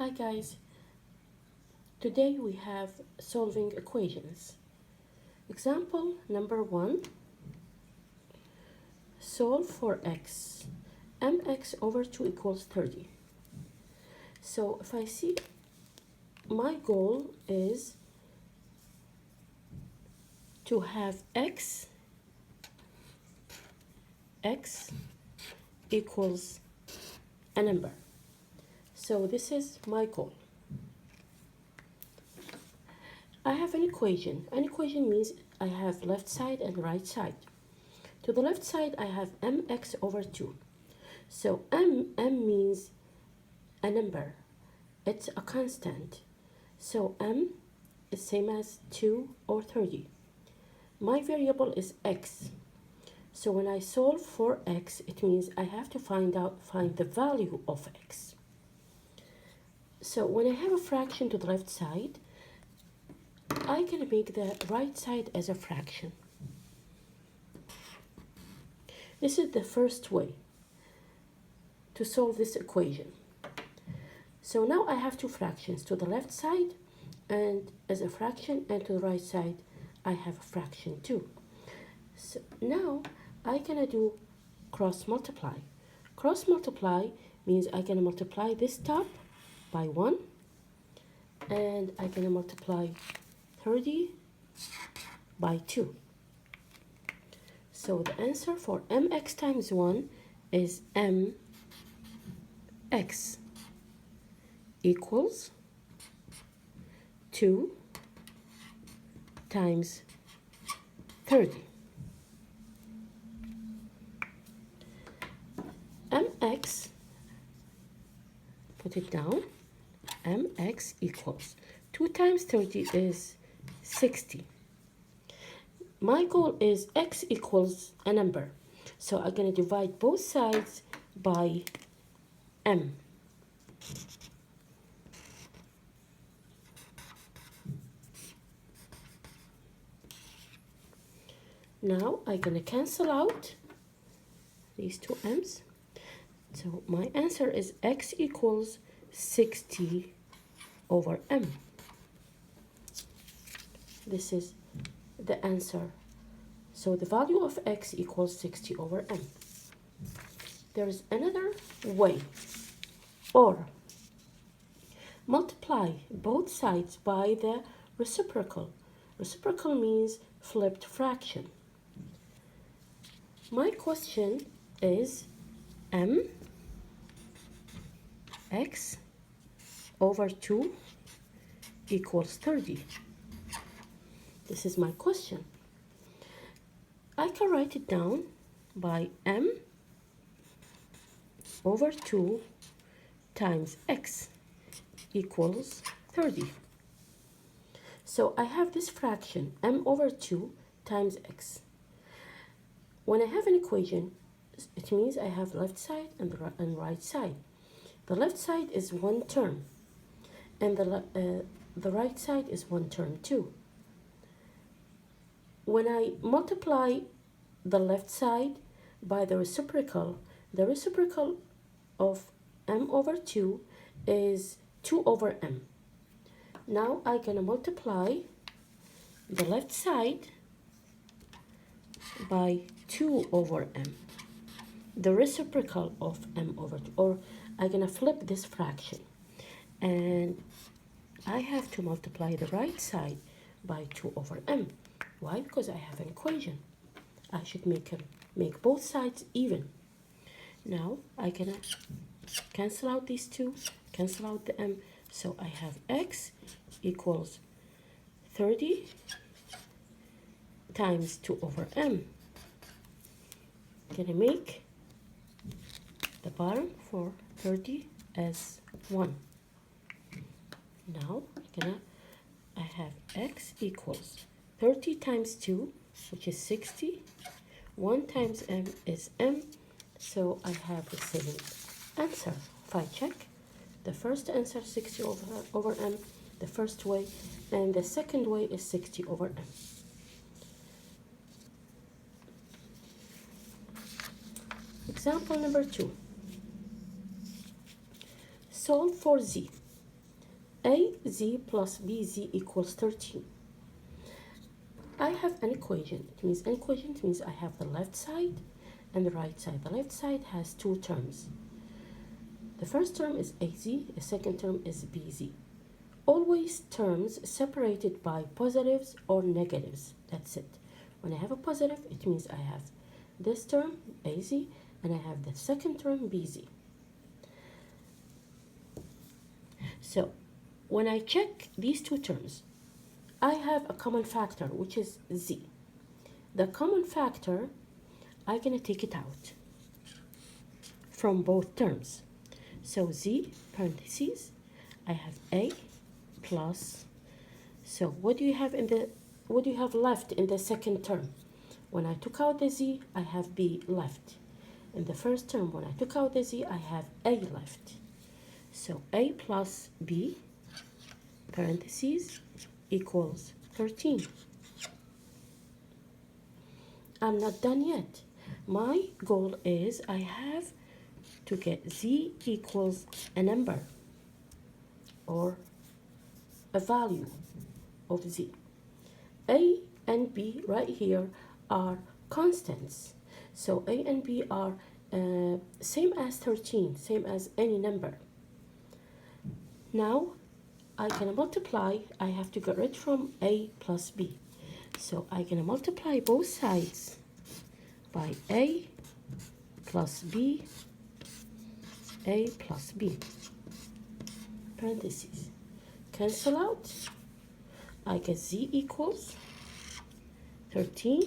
Hi guys, today we have solving equations. Example number 1, solve for x. mx over 2 equals 30. So if I see my goal is to have x equals a number. So this is my goal. I have an equation. An equation means I have left side and right side. To the left side, I have mx over 2. So m means a number. It's a constant. So m is same as 2 or 30. My variable is x. So when I solve for x, it means I have to find the value of x. So when I have a fraction to the left side, I can make the right side as a fraction. This is the first way to solve this equation. So now I have two fractions to the left side and as a fraction, and to the right side I have a fraction too. So now I can do cross multiply. Cross multiply means I can multiply this top by 1 and I can multiply 30 by 2. So the answer for mx times 1 is mx equals 2 times 30. mx, put it down, mx equals 2 times 30 is 60. My goal is x equals a number. So I'm going to divide both sides by m. Now I'm going to cancel out these two m's. So my answer is x equals 60 over m. This is the answer. So the value of x equals 60 over m. There is another way, or multiply both sides by the reciprocal. Reciprocal means flipped fraction. My question is mx over 2 equals 30. This is my question. I can write it down by m over 2 times x equals 30. So I have this fraction, m over 2 times x. When I have an equation, it means I have left side and right side. The left side is one term, and the right side is one term too. When I multiply the left side by the reciprocal of m over 2 is 2 over m. Now I'm going to multiply the left side by 2 over m, the reciprocal of m over 2, or I'm going to flip this fraction, and I have to multiply the right side by 2 over m. Why? Because I have an equation. I should make both sides even. Now I can cancel out these two, cancel out the m, so I have x equals 30 times 2 over m. Gonna make the bottom for 30 as 1. Now I have x equals 30 times 2, which is 60. 1 times m is m, so I have the same answer. If I check, the first answer 60 over m, the first way, and the second way is 60 over m. Example number 2. Solve for z. AZ plus BZ equals 13. I have an equation. It means an equation, it means I have the left side and the right side. The left side has two terms. The first term is AZ, the second term is BZ. Always terms separated by positives or negatives. That's it. When I have a positive, it means I have this term, AZ, and I have the second term, BZ. So, when I check these two terms, I have a common factor, which is Z. The common factor, I'm going to take it out from both terms. So Z, parentheses, I have A plus, so what do you have left in the second term? When I took out the Z, I have B left. In the first term, when I took out the Z, I have A left. So A plus B, parentheses, equals 13. I'm not done yet. My goal is I have to get Z equals a number or a value of Z. A and B right here are constants. So A and B are same as 13, same as any number. Now I can multiply. I have to get rid from A plus B. So I can multiply both sides by A plus B, A plus B, parentheses. Cancel out. I get Z equals 13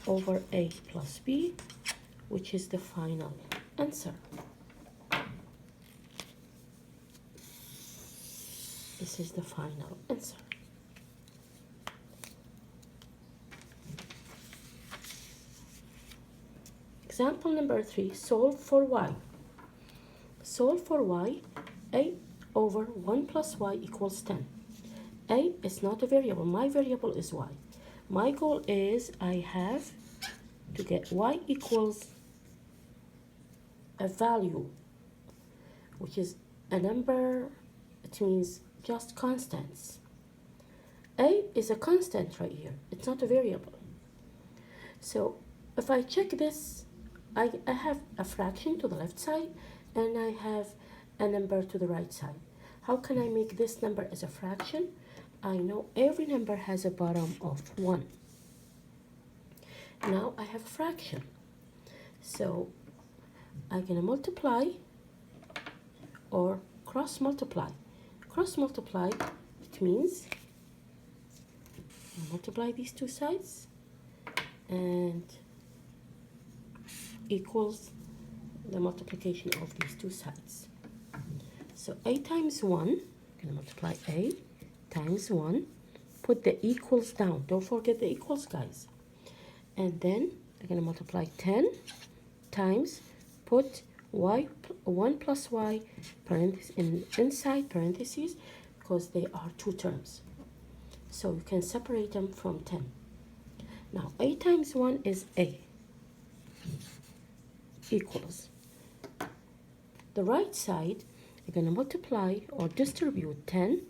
over A plus B, which is the final answer. This is the final answer. Example number 3, solve for y. Solve for y, a over 1 plus y equals 10. A is not a variable, my variable is y. My goal is I have to get y equals a value, which is a number, it means just constants. A is a constant right here, it's not a variable. So if I check this, I have a fraction to the left side and I have a number to the right side. How can I make this number as a fraction? I know every number has a bottom of 1. Now I have a fraction. So I'm going to multiply or cross multiply. Cross multiply, it means I multiply these two sides and equals the multiplication of these two sides. So A times 1, I'm going to multiply A times 1, put the equals down, don't forget the equals, guys. And then I'm going to multiply 10 times, put y 1 plus y inside parentheses because they are two terms. So you can separate them from 10. Now A times 1 is A equals. The right side, you're going to multiply or distribute 10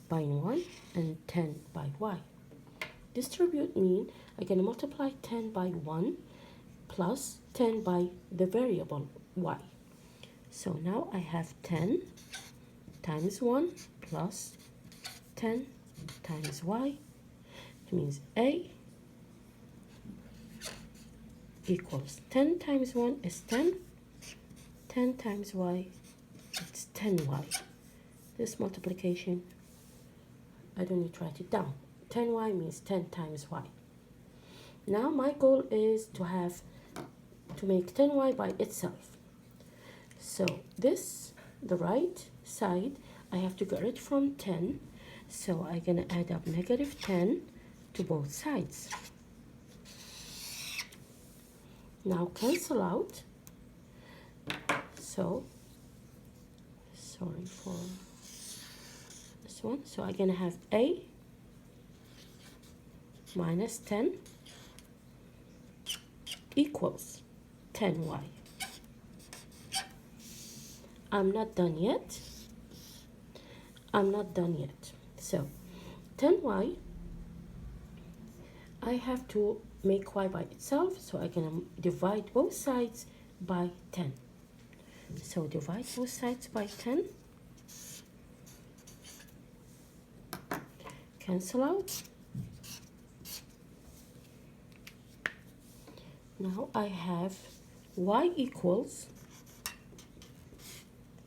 by y and 10 by y. Distribute mean I'm going to multiply 10 by 1 plus 10 by the variable y. So now I have 10 times 1 plus 10 times y. It means A equals 10 times 1 is 10, 10 times y, it's 10y. This multiplication, I don't need to write it down. 10y means 10 times y. Now my goal is to make 10y by itself. So this, the right side, I have to get rid from 10. So I'm going to add up negative 10 to both sides. Now cancel out. So, sorry for this one. So I'm going to have A minus 10 equals 10y. I'm not done yet. I'm not done yet. So 10y, I have to make y by itself, so I can divide both sides by 10. So divide both sides by 10, cancel out. Now I have y equals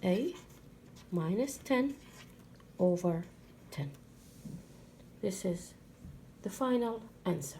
a minus 10 over 10. This is the final answer.